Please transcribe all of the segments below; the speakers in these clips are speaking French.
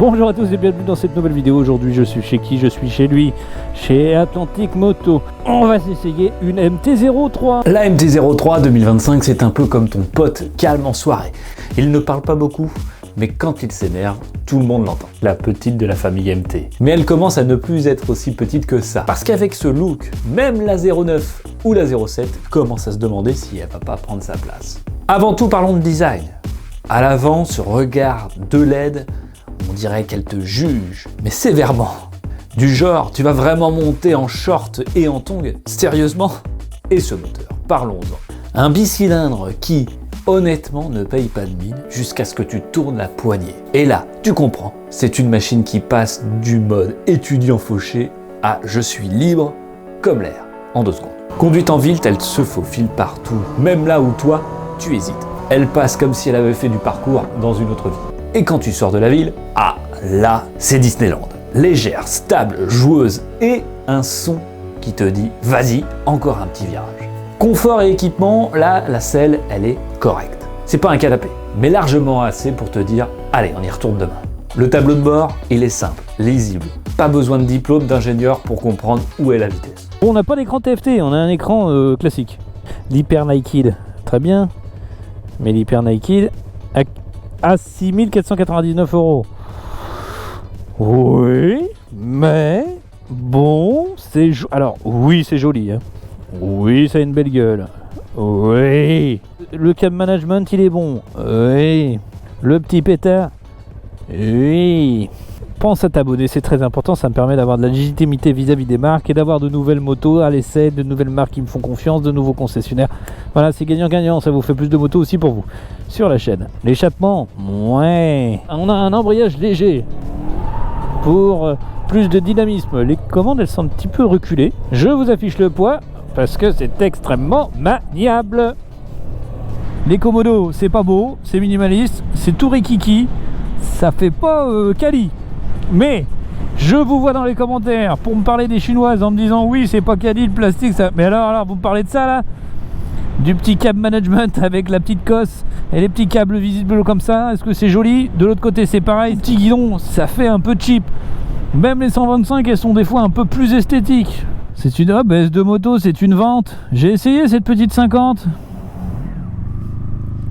Bonjour à tous et bienvenue dans cette nouvelle vidéo. Aujourd'hui je suis chez qui? Je suis chez lui, chez Atlantic Moto. On va s'essayer une MT-03. La MT-03 2025, c'est un peu comme ton pote calme en soirée. Il ne parle pas beaucoup, mais quand il s'énerve, tout le monde l'entend. La petite de la famille MT. Mais elle commence à ne plus être aussi petite que ça. Parce qu'avec ce look, même la 09 ou la 07 commence à se demander si elle va pas prendre sa place. Avant tout, parlons de design. À l'avant, ce regard de LED, on dirait qu'elle te juge, mais sévèrement. Du genre, tu vas vraiment monter en short et en tongs? Sérieusement? Et ce moteur, parlons-en. Un bicylindre qui, honnêtement, ne paye pas de mine jusqu'à ce que tu tournes la poignée. Et là, tu comprends, c'est une machine qui passe du mode étudiant fauché à je suis libre comme l'air, en 2 secondes. Conduite en ville, elle se faufile partout, même là où toi, tu hésites. Elle passe comme si elle avait fait du parcours dans une autre vie. Et quand tu sors de la ville, ah là, c'est Disneyland. Légère, stable, joueuse et un son qui te dit « vas-y, encore un petit virage ». Confort et équipement, là, la selle, elle est correcte. C'est pas un canapé, mais largement assez pour te dire « allez, on y retourne demain ». Le tableau de bord, il est simple, lisible. Pas besoin de diplôme d'ingénieur pour comprendre où est la vitesse. On n'a pas d'écran TFT, on a un écran classique. L'Hyper Naked, très bien. Mais l'Hyper Naked à 6 499 €. Oui, mais bon, c'est alors oui, c'est joli, hein. Oui, ça a une belle gueule. Oui, le cam management, il est bon. Oui, le petit pétard. Oui. Pense à t'abonner, c'est très important, ça me permet d'avoir de la légitimité vis-à-vis des marques et d'avoir de nouvelles motos à l'essai, de nouvelles marques qui me font confiance, de nouveaux concessionnaires. Voilà, c'est gagnant-gagnant, ça vous fait plus de motos aussi pour vous sur la chaîne. L'échappement, ouais. On a un embrayage léger pour plus de dynamisme. Les commandes, elles sont un petit peu reculées. Je vous affiche le poids parce que c'est extrêmement maniable. Les commodos, c'est pas beau, c'est minimaliste, c'est tout rikiki, ça fait pas quali. Mais je vous vois dans les commentaires pour me parler des chinoises en me disant oui, c'est pas quali le plastique ça. Mais alors vous me parlez de ça là, du petit câble management avec la petite cosse et les petits câbles visibles comme ça, est-ce que c'est joli? De l'autre côté c'est pareil, petit guidon, ça fait un peu cheap. Même les 125 elles sont des fois un peu plus esthétiques. C'est une baisse de moto, c'est une vente. J'ai essayé cette petite 50.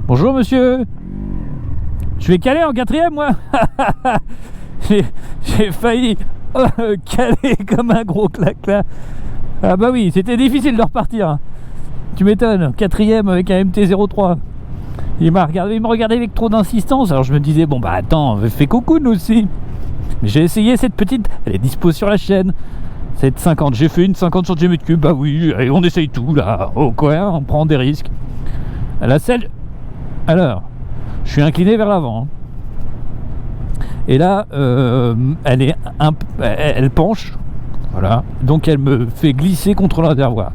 Bonjour monsieur, je vais caler en 4ème moi. J'ai failli caler comme un gros claque là. Ah bah oui, c'était difficile de repartir. Tu m'étonnes, 4ème avec un MT-03. Il me regardait avec trop d'insistance. Alors je me disais, bon bah attends, fais cocoon aussi. J'ai essayé cette petite, elle est dispo sur la chaîne. Cette 50, j'ai fait une 50 cm3. Bah oui, allez, on essaye tout là. Oh quoi, on prend des risques. La selle, alors, je suis incliné vers l'avant. Et là, elle penche, voilà. Donc elle me fait glisser contre le réservoir.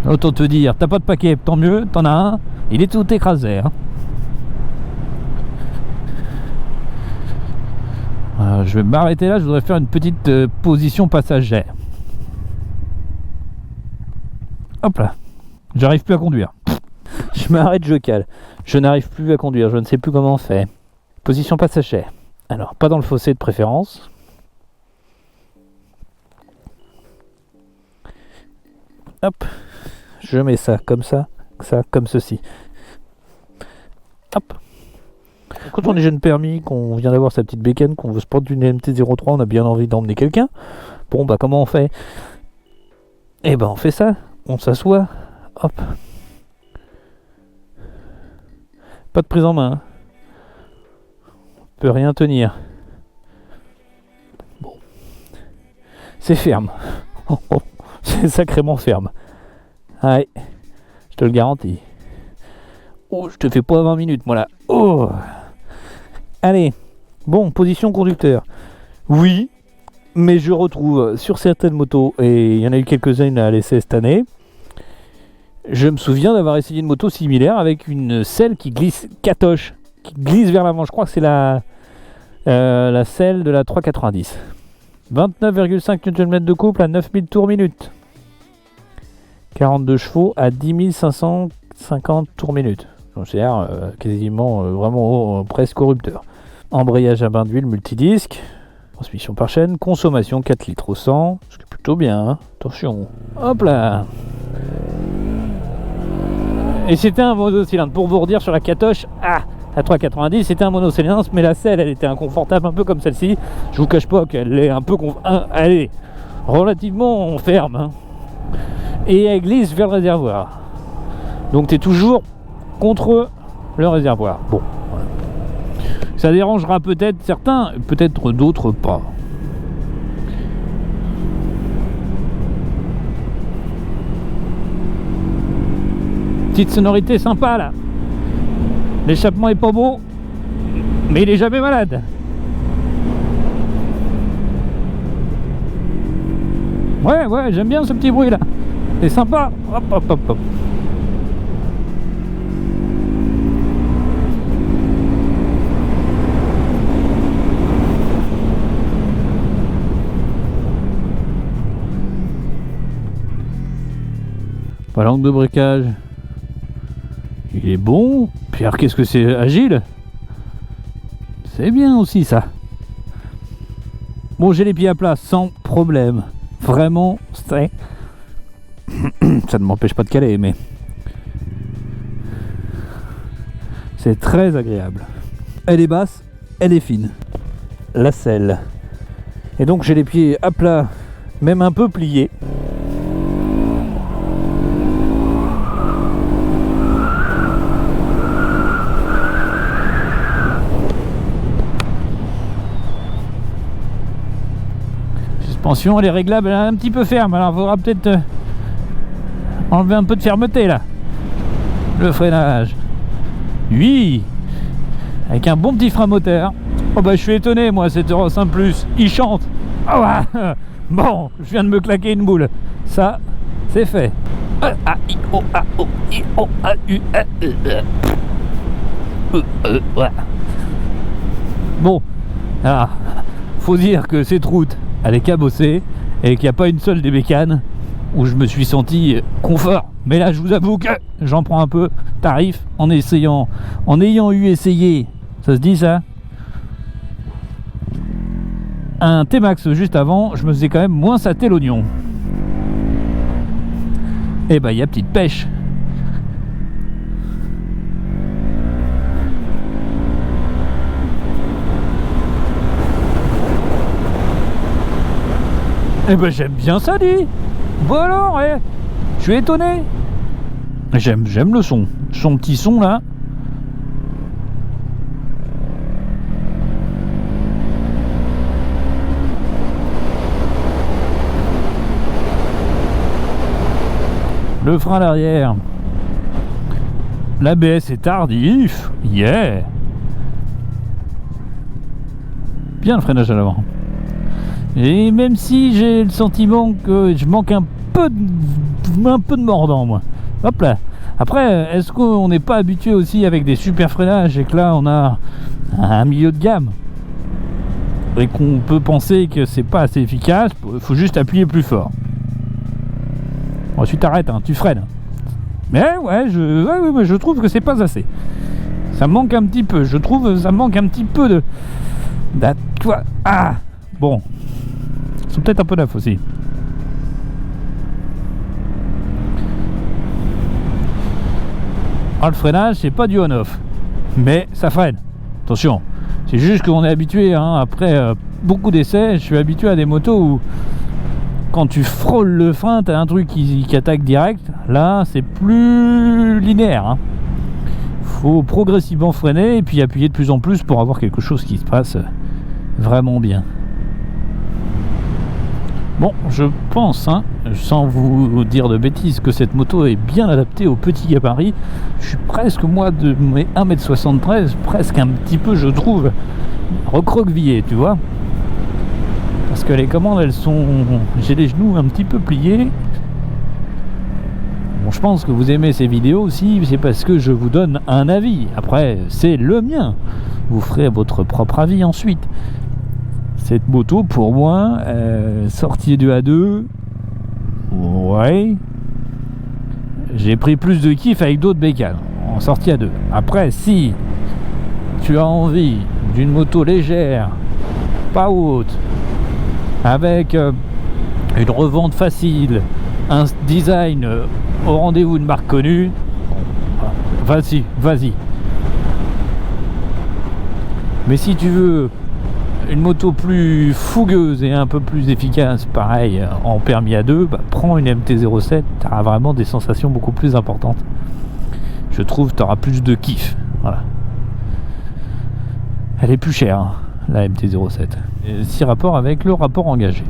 Autant te dire, t'as pas de paquet, tant mieux, t'en as un, il est tout écrasé. Hein. Voilà, je vais m'arrêter là, je voudrais faire une petite position passagère. Hop là, j'arrive plus à conduire. Je m'arrête, je cale. Je n'arrive plus à conduire, je ne sais plus comment on fait. Position passagère. Alors, pas dans le fossé de préférence. Hop. Je mets ça, comme ceci. Hop. Quand on est jeune permis, qu'on vient d'avoir sa petite bécane, qu'on veut se prendre une MT-03, on a bien envie d'emmener quelqu'un. Bon, bah comment on fait? Eh ben, on fait ça. On s'assoit. Hop. Pas de prise en main. Peut rien tenir. Bon. C'est ferme. C'est sacrément ferme. Ouais. Je te le garantis. Oh, je te fais pas 20 minutes, moi là. Oh. Allez. Bon, position conducteur. Oui. Mais je retrouve sur certaines motos, et il y en a eu quelques-unes à l'essai cette année, je me souviens d'avoir essayé une moto similaire avec une selle qui glisse catoche, qui glisse vers l'avant. Je crois que c'est la selle de la 390. 29,5 Nm de couple à 9000 tours minute. 42 chevaux à 10 550 tours minute. Donc c'est quasiment vraiment presque au rupteur. Embrayage à bain d'huile multidisque. Transmission par chaîne. Consommation 4 litres au 100. Ce qui est plutôt bien. Hein. Attention. Hop là. Et c'était un monocylindre. Pour vous redire sur la Catoche, à 3,90, c'était un monocylindre, mais la selle, elle était inconfortable, un peu comme celle-ci. Je vous cache pas qu'elle est un peu elle est relativement ferme. Hein. Et elle glisse vers le réservoir. Donc tu es toujours contre le réservoir. Bon. Voilà. Ça dérangera peut-être certains, peut-être d'autres pas. Petite sonorité sympa là. L'échappement est pas beau, mais il est jamais malade. Ouais, j'aime bien ce petit bruit là. C'est sympa. Hop, hop, hop, hop. Pas l'angle de briquage. Il est bon. Puis alors qu'est-ce que c'est agile? C'est bien aussi ça. Bon, j'ai les pieds à plat sans problème. Vraiment, c'est... ça ne m'empêche pas de caler, mais... c'est très agréable. Elle est basse, elle est fine. La selle. Et donc j'ai les pieds à plat, même un peu pliés. Suspension, elle est réglable, elle est un petit peu ferme, alors il faudra peut-être enlever un peu de fermeté là. Le freinage. Oui, avec un bon petit frein moteur. Oh bah je suis étonné moi, cet Euro 5 Plus, il chante. Oh bah, bon, je viens de me claquer une boule. Ça, c'est fait. Bon, alors, faut dire que cette route, elle est cabossée et qu'il n'y a pas une seule des bécanes où je me suis senti confort. Mais là, je vous avoue que j'en prends un peu tarif en ayant eu essayé, ça se dit ça, un T-Max juste avant, je me faisais quand même moins sater l'oignon. Et bah, il y a petite pêche. Eh ben j'aime bien ça, dit. Bon alors, je suis étonné. J'aime le son. Son petit son là. Le frein à l'arrière. L'ABS est tardif. Yeah. Bien le freinage à l'avant. Et même si j'ai le sentiment que je manque un peu de mordant, moi. Hop là. Après, est-ce qu'on n'est pas habitué aussi avec des super freinages et que là on a un milieu de gamme et qu'on peut penser que c'est pas assez efficace? Il faut juste appuyer plus fort. Ensuite t'arrêtes, hein, tu freines. Mais ouais, je trouve que c'est pas assez. Ça manque un petit peu. Je trouve ça manque un petit peu de... Bon. C'est peut-être un peu neuf aussi. Le freinage, c'est pas du on-off. Mais ça freine. Attention. C'est juste qu'on est habitué, hein, après beaucoup d'essais, je suis habitué à des motos où quand tu frôles le frein, t'as un truc qui attaque direct. Là, c'est plus linéaire. Hein. Faut progressivement freiner et puis appuyer de plus en plus pour avoir quelque chose qui se passe vraiment bien. Bon, je pense, hein, sans vous dire de bêtises, que cette moto est bien adaptée aux petits gabarits. Je suis presque, moi, de mes 1m73, presque un petit peu, je trouve, recroquevillé, tu vois. Parce que les commandes, elles sont... j'ai les genoux un petit peu pliés. Bon, je pense que vous aimez ces vidéos aussi, c'est parce que je vous donne un avis. Après, c'est le mien. Vous ferez votre propre avis ensuite. Cette moto, pour moi, sortie du A2, ouais, j'ai pris plus de kiff avec d'autres bécanes en sortie A2. Après, si tu as envie d'une moto légère, pas haute, avec une revente facile, un design au rendez-vous de marque connue, vas-y. Mais si tu veux une moto plus fougueuse et un peu plus efficace, pareil, en permis à 2, prends une MT-07, tu auras vraiment des sensations beaucoup plus importantes. Je trouve que tu auras plus de kiff. Voilà. Elle est plus chère, hein, la MT-07. 6 rapports avec le rapport engagé,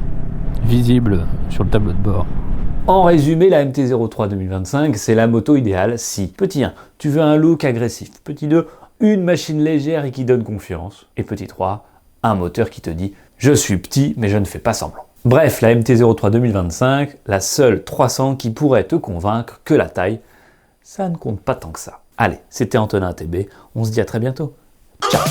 visible sur le tableau de bord. En résumé, la MT-03 2025, c'est la moto idéale si, petit 1, tu veux un look agressif, petit 2, une machine légère et qui donne confiance, et petit 3, un moteur qui te dit « je suis petit mais je ne fais pas semblant ». Bref, la MT-03 2025, la seule 300 qui pourrait te convaincre que la taille, ça ne compte pas tant que ça. Allez, c'était Antonin TB, on se dit à très bientôt. Ciao.